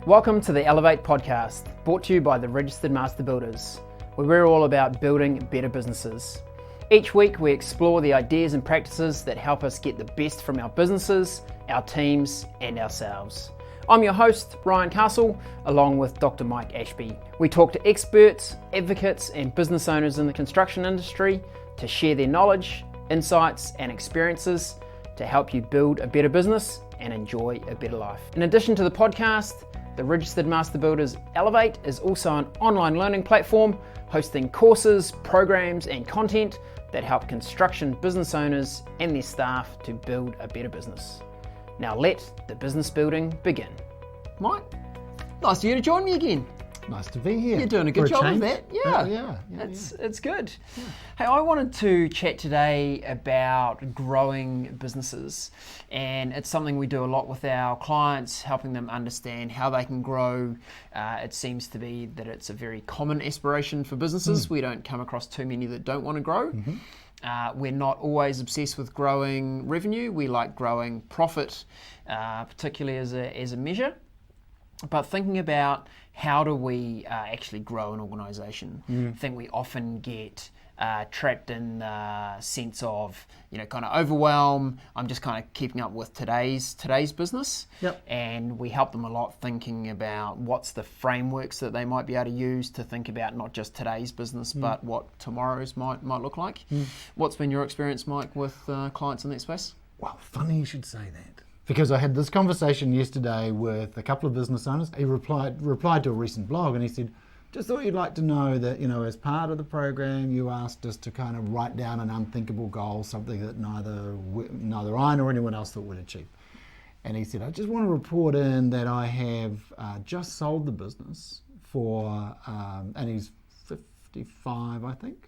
Welcome to the Elevate podcast, brought to you by the Registered Master Builders, where we're all about building better businesses. Each week we explore the ideas and practices that help us get the best from our businesses, our teams and ourselves. I'm your host, Ryan Castle, along with Dr. Mike Ashby. We talk to experts, advocates and business owners in the construction industry to share their knowledge, insights and experiences to help you build a better business and enjoy a better life. In addition to the podcast, the Registered Master Builders Elevate is also an online learning platform hosting courses, programs and content that help construction business owners and their staff to build a better business. Now let the business building begin. Mike, nice of you to join me again. Nice to be here. You're doing a good job of that. Yeah. It's good. Yeah. Hey, I wanted to chat today about growing businesses, and it's something we do a lot with our clients, helping them understand how they can grow. It seems to be that it's a very common aspiration for businesses. We don't come across too many that don't want to grow. We're not always obsessed with growing revenue. We like growing profit, particularly as a measure. But thinking about how do we actually grow an organisation, I think we often get trapped in the sense of, kind of overwhelm. I'm just kind of keeping up with today's business. Yep. And we help them a lot thinking about what's the frameworks that they might be able to use to think about not just today's business, but what tomorrow's might look like. What's been your experience, Mike, with clients in that space? Well, funny you should say that. Because I had this conversation yesterday with a couple of business owners. He replied to a recent blog and he said, just thought you'd like to know that, as part of the program, you asked us to kind of write down an unthinkable goal, something that neither I nor anyone else thought we'd achieve. And he said, I just want to report in that I have just sold the business for, and he's 55, I think.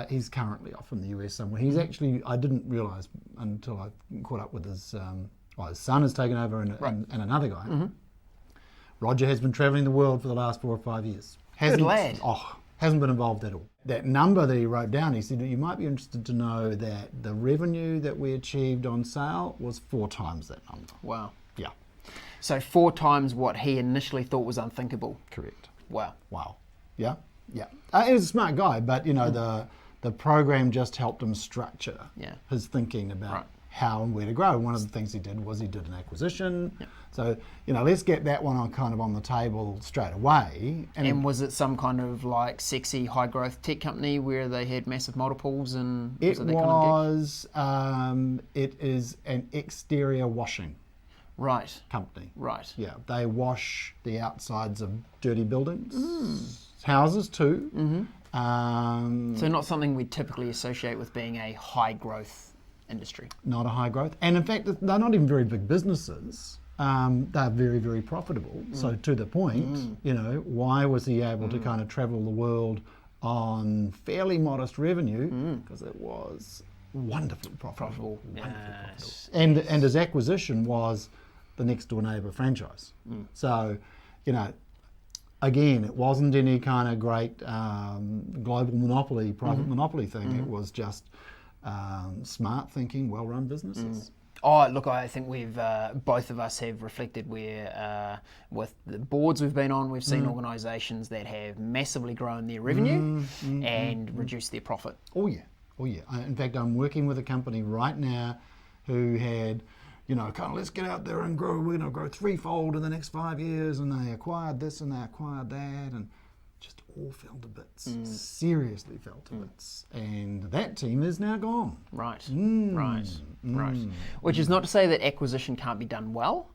He's currently off in the US somewhere. He's actually, I didn't realise until I caught up with his son has taken over and another guy. Roger has been travelling the world for the last 4 or 5 years. Good lad. Hasn't been involved at all. That number that he wrote down, he said, you might be interested to know that the revenue that we achieved on sale was 4 times that number. Wow. Yeah. So 4 times what he initially thought was unthinkable. Correct. Wow. Yeah. He's a smart guy, but the program just helped him structure his thinking about how and where to grow. One of the things he did was he did an acquisition. Yep. So, let's get that one on the table straight away. And was it some kind of like sexy high growth tech company where they had massive multiples and it is an exterior washing company. Right. Yeah, they wash the outsides of dirty buildings. Houses too. So not something we typically associate with being a high growth industry. Not a high growth. And in fact, they're not even very big businesses. They're very, very profitable. So to the point, why was he able to kind of travel the world on fairly modest revenue? Because it was wonderfully profitable. And his acquisition was the next door neighbour franchise. So, again, it wasn't any kind of great global monopoly, private monopoly thing. It was just smart thinking, well-run businesses. Oh, look, I think we've both of us have reflected where with the boards we've been on, we've seen organisations that have massively grown their revenue and reduced their profit. Oh yeah. In fact, I'm working with a company right now who had, let's get out there and grow. We're going to grow threefold in the next 5 years, and they acquired this and they acquired that, and just all fell to bits. Seriously fell to bits. And that team is now gone. Right. Which is not to say that acquisition can't be done well,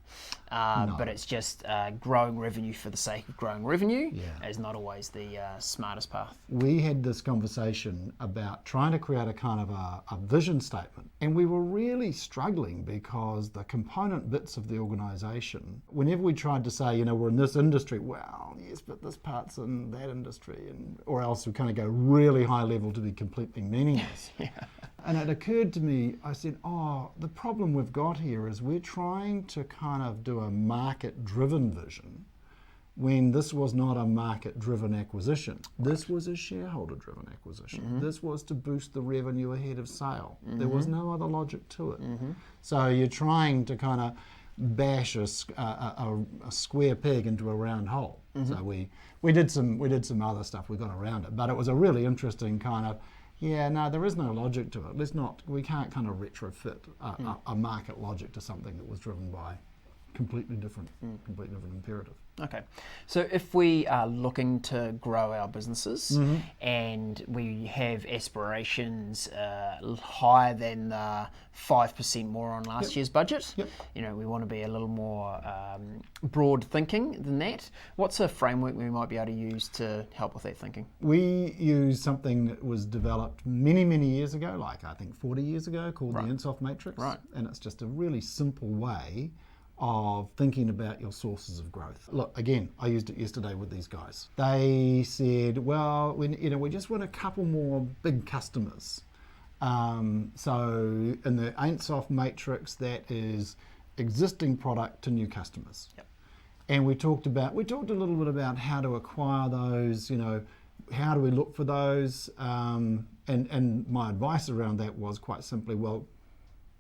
but it's just growing revenue for the sake of growing revenue is not always the smartest path. We had this conversation about trying to create a kind of a vision statement, and we were really struggling because the component bits of the organisation, whenever we tried to say, we're in this industry, well, yes, but this part's in that industry, or else we kind of go really high level to be completely meaningless. And it occurred to me, I said, the problem we've got here is we're trying to kind of do a market-driven vision when this was not a market-driven acquisition. This was a shareholder-driven acquisition. This was to boost the revenue ahead of sale. There was no other logic to it. So you're trying to kind of bash a square peg into a round hole. So we did some other stuff. We got around it, but it was a really interesting kind of. Yeah, no, there is no logic to it. We can't kind of retrofit a market logic to something that was driven by completely different imperative. Okay, so if we are looking to grow our businesses and we have aspirations higher than 5% more on last year's budget, you know, we want to be a little more broad thinking than that. What's a framework we might be able to use to help with that thinking? We use something that was developed many, many years ago, like I think 40 years ago, called the Ansoff Matrix. Right. And it's just a really simple way of thinking about your sources of growth. Look, again, I used it yesterday with these guys. They said, well, we just want a couple more big customers. So in the Ansoff Matrix, that is existing product to new customers. Yep. And we talked a little bit about how to acquire those, how do we look for those? And my advice around that was quite simply, well,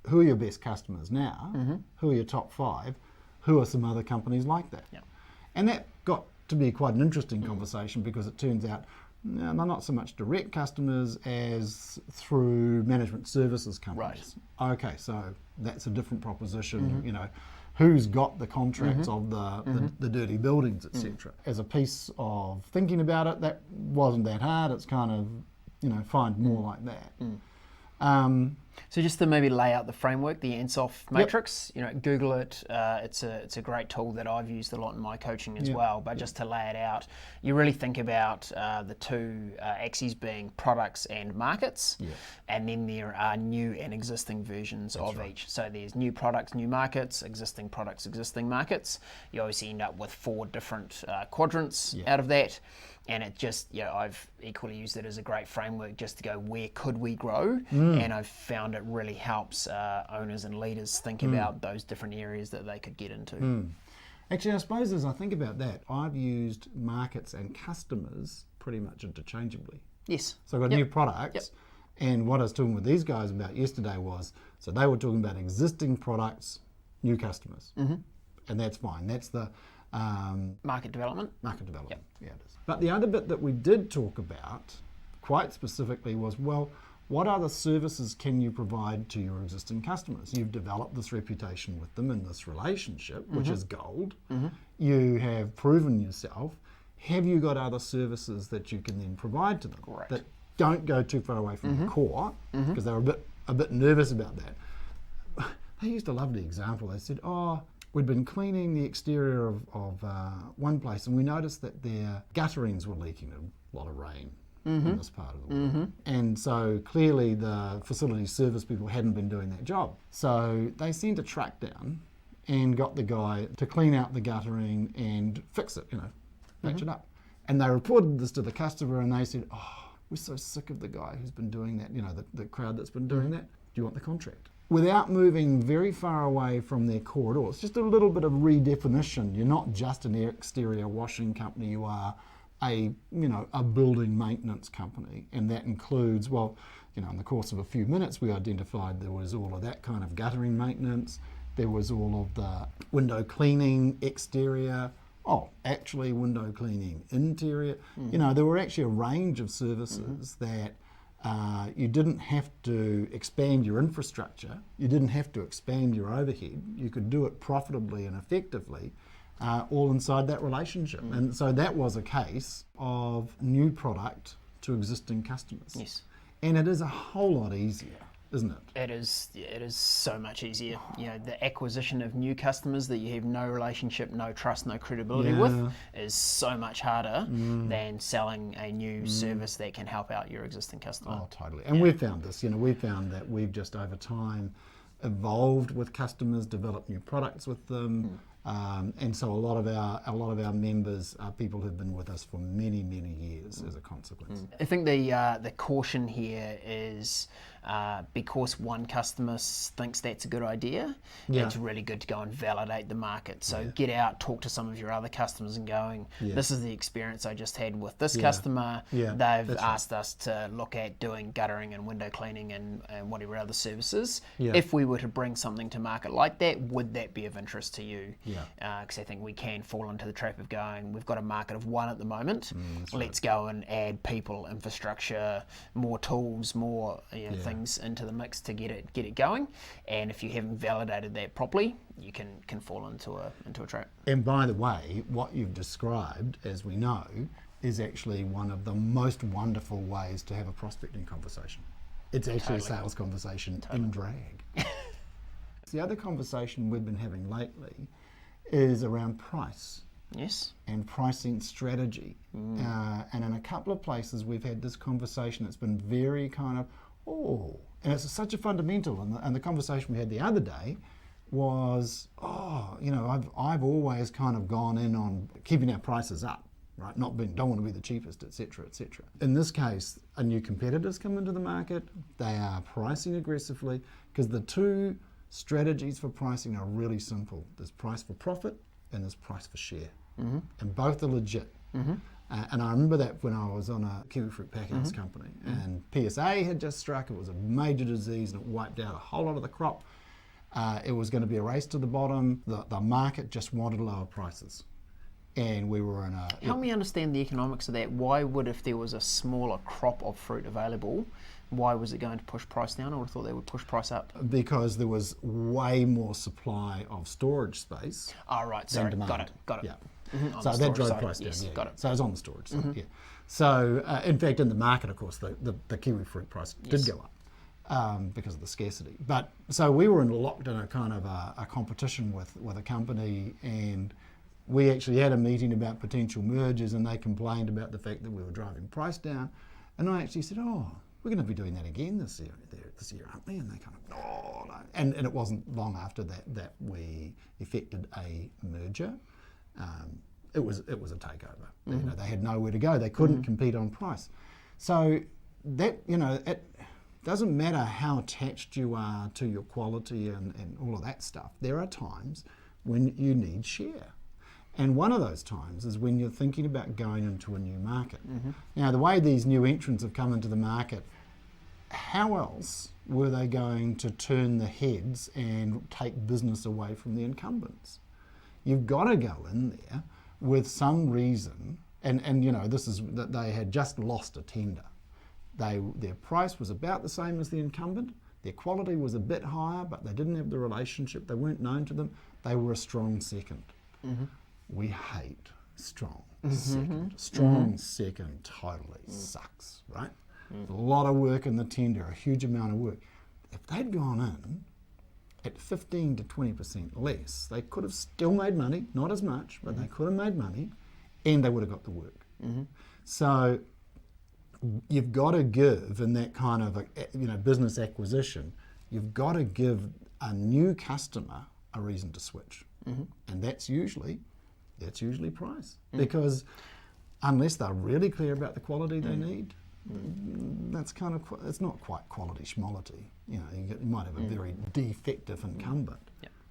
who are your best customers now? Who are your top 5? Who are some other companies like that? Yep. And that got to be quite an interesting conversation, because it turns out they're not so much direct customers as through management services companies. Right. Okay, so that's a different proposition. Who's got the contracts of the dirty buildings, etc. As a piece of thinking about it, that wasn't that hard. It's kind of, find more like that. So just to maybe lay out the framework, the Ansoff Matrix, Google it. It's a great tool that I've used a lot in my coaching as well. But just to lay it out, you really think about the two axes being products and markets, and then there are new and existing versions of each. So there's new products, new markets, existing products, existing markets. You obviously end up with 4 different quadrants out of that. And it just, I've equally used it as a great framework just to go, where could we grow? And I've found it really helps owners and leaders think about those different areas that they could get into. Actually, I suppose as I think about that, I've used markets and customers pretty much interchangeably. Yes. So I've got new products. And what I was talking with these guys about yesterday was, so they were talking about existing products, new customers. And that's fine. That's the market development. Yeah, it is. But the other bit that we did talk about quite specifically was, well, what other services can you provide to your existing customers? You've developed this reputation with them in this relationship, which is gold. You have proven yourself. Have you got other services that you can then provide to them that don't go too far away from the core? Because they were a bit nervous about that. They used a lovely example. They said, we'd been cleaning the exterior of one place, and we noticed that their gutterings were leaking. A lot of rain in this part of the world. And so clearly the facility service people hadn't been doing that job. So they sent a truck down and got the guy to clean out the guttering and fix it, patch it up. And they reported this to the customer, and they said, we're so sick of the guy who's been doing that, the crowd that's been doing that. Do you want the contract? Without moving very far away from their corridor. It's just a little bit of redefinition. You're not just an exterior washing company, you are a building maintenance company. And that includes, in the course of a few minutes, we identified there was all of that kind of guttering maintenance, there was all of the window cleaning exterior, window cleaning interior. There were actually a range of services that you didn't have to expand your infrastructure. You didn't have to expand your overhead. You could do it profitably and effectively, all inside that relationship. And so that was a case of new product to existing customers. Yes. And it is a whole lot easier, isn't it? It is so much easier. The acquisition of new customers that you have no relationship, no trust, no credibility with is so much harder than selling a new service that can help out your existing customer. Oh, totally. And we've found this. We found that we've just over time evolved with customers, developed new products with them. And so a lot of our members are people who've been with us for many, many years as a consequence. I think the caution here is because one customer thinks that's a good idea, it's really good to go and validate the market. So get out, talk to some of your other customers and going, this is the experience I just had with this customer. They've asked us to look at doing guttering and window cleaning and whatever other services. If we were to bring something to market like that, would that be of interest to you? Because I think we can fall into the trap of going, we've got a market of one at the moment, let's go and add people, infrastructure, more tools, more things into the mix to get it going. And if you haven't validated that properly, you can fall into a trap. And by the way, what you've described, as we know, is actually one of the most wonderful ways to have a prospecting conversation. It's actually a sales conversation in drag. The other conversation we've been having lately is around price. Yes. And pricing strategy. And in a couple of places we've had this conversation that's been very kind of, and it's such a fundamental. And the conversation we had the other day was, I've always kind of gone in on keeping our prices up, right? Don't want to be the cheapest, etc., etc. In this case, a new competitor's come into the market. They are pricing aggressively because the two strategies for pricing are really simple. There's price for profit and there's price for share. And both are legit. And I remember that when I was on a kiwi fruit packing company, and PSA had just struck. It was a major disease and it wiped out a whole lot of the crop. It was going to be a race to the bottom. The market just wanted lower prices. And we were in a... Help me understand the economics of that. Why would, if there was a smaller crop of fruit available, why was it going to push price down? I would have thought they would push price up. Because there was way more supply of storage space. Oh, right. Sorry. Demand. Got it. Yeah. So that drove price down. Yes, got it. So it was on the storage side. Yeah. So in fact, in the market, of course, the kiwi fruit price did go up because of the scarcity. But so we were locked in a kind of a competition with a company, and we actually had a meeting about potential mergers, and they complained about the fact that we were driving price down. And I actually said, we're going to be doing that again this year, aren't we? And they kind of, no. And it wasn't long after that we effected a merger. It was a takeover. They had nowhere to go. They couldn't compete on price. So that, it doesn't matter how attached you are to your quality and all of that stuff. There are times when you need share. And one of those times is when you're thinking about going into a new market. Now, the way these new entrants have come into the market, how else were they going to turn the heads and take business away from the incumbents? You've got to go in there with some reason, and this is that they had just lost a tender. Their price was about the same as the incumbent. Their quality was a bit higher, but they didn't have the relationship. They weren't known to them. They were a strong second. We hate strong second. Strong second totally sucks, right? A lot of work in the tender, a huge amount of work. If they'd gone in at 15 to 20% less, they could have still made money, not as much, but they could have made money, and they would have got the work. So you've got to give in that kind of business acquisition, you've got to give a new customer a reason to switch, and that's usually price, because unless they're really clear about the quality they need, that's kind of, it's not quite quality schmolity. You might have a very defective incumbent,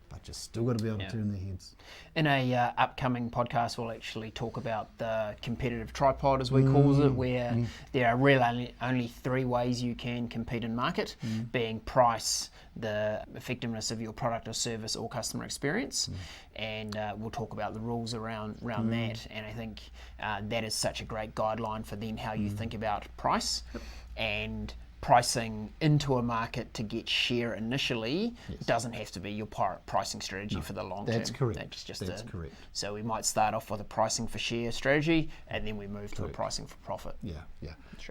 but you're still got to be able to turn their heads. In a upcoming podcast, we'll actually talk about the competitive tripod, as we call it, where there are really only three ways you can compete in market, being price, the effectiveness of your product or service, or customer experience. And we'll talk about the rules around that. And I think that is such a great guideline for then how you think about price. And pricing into a market to get share initially doesn't have to be your pricing strategy for the long term. That's correct. That's correct. So we might start off with a pricing for share strategy, and then we move to a pricing for profit.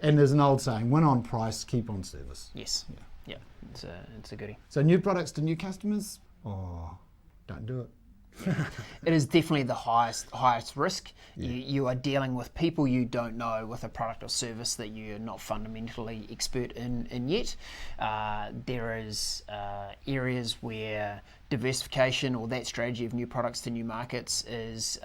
And there's an old saying, win on price, keep on service. Yes. Yeah. It's a goodie. So new products to new customers? Don't do it. It is definitely the highest risk. You are dealing with people you don't know with a product or service that you're not fundamentally expert in yet. There is areas where diversification or that strategy of new products to new markets is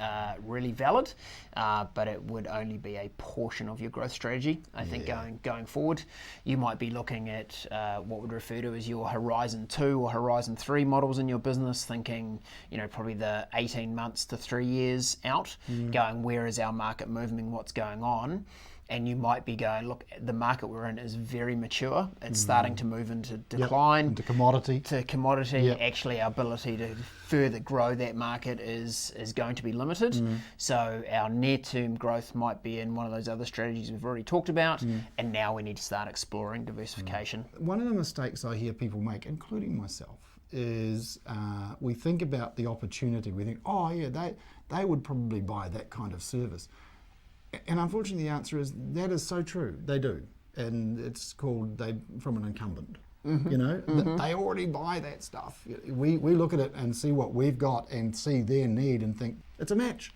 really valid. but it would only be a portion of your growth strategy. I think going forward, you might be looking at what we'd refer to as your Horizon 2 or Horizon 3 models in your business, thinking, probably the 18 months to 3 years out, going, where is our market moving, what's going on? And you might be going, look, the market we're in is very mature. It's starting to move into decline. Into commodity. Actually, our ability to further grow that market is going to be limited. So our near-term growth might be in one of those other strategies we've already talked about. And now we need to start exploring diversification. One of the mistakes I hear people make, including myself, is we think about the opportunity. We think, oh yeah, they would probably buy that kind of service. And unfortunately, the answer is that is so true. They do, and it's called from an incumbent. They already buy that stuff. We look at it and see what we've got and see their need and think it's a match.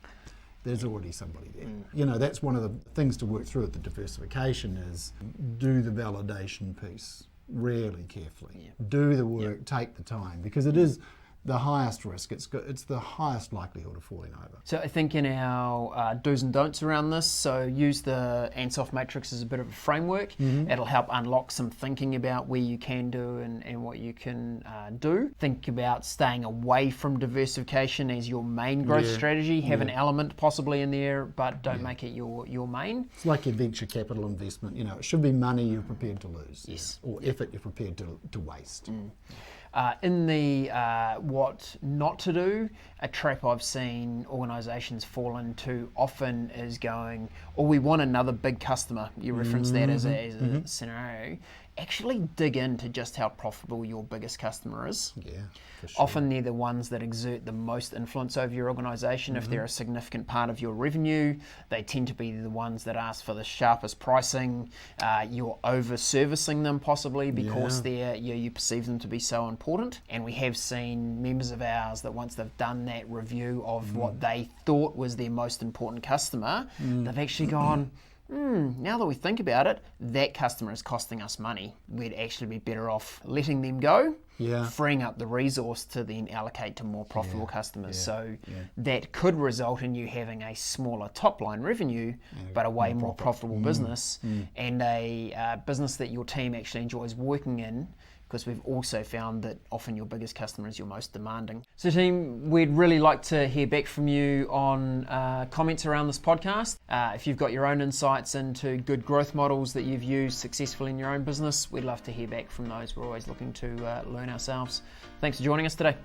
There's already somebody there. That's one of the things to work through at the diversification is do the validation piece really carefully. Do the work, take the time, because it is the highest risk. It's the highest likelihood of falling over. So I think in our do's and don'ts around this, so use the Ansoff Matrix as a bit of a framework. It'll help unlock some thinking about where you can do and what you can do. Think about staying away from diversification as your main growth strategy. Have an element possibly in there, but don't make it your main. It's like your venture capital investment. It should be money you're prepared to lose, or effort you're prepared to waste. In the what not to do, a trap I've seen organisations fall into often is going, we want another big customer. You referenced that as a scenario. Actually dig into just how profitable your biggest customer is. Yeah, for sure. Often they're the ones that exert the most influence over your organisation. If they're a significant part of your revenue, they tend to be the ones that ask for the sharpest pricing. You're over-servicing them possibly because you perceive them to be so important. And we have seen members of ours that once they've done that review of what they thought was their most important customer, they've actually gone, now that we think about it, that customer is costing us money. We'd actually be better off letting them go, freeing up the resource to then allocate to more profitable customers. So that could result in you having a smaller top line revenue, but a way more profitable business, and a business that your team actually enjoys working in, because we've also found that often your biggest customer is your most demanding. So team, we'd really like to hear back from you on comments around this podcast. If you've got your own insights into good growth models that you've used successfully in your own business, we'd love to hear back from those. We're always looking to learn ourselves. Thanks for joining us today.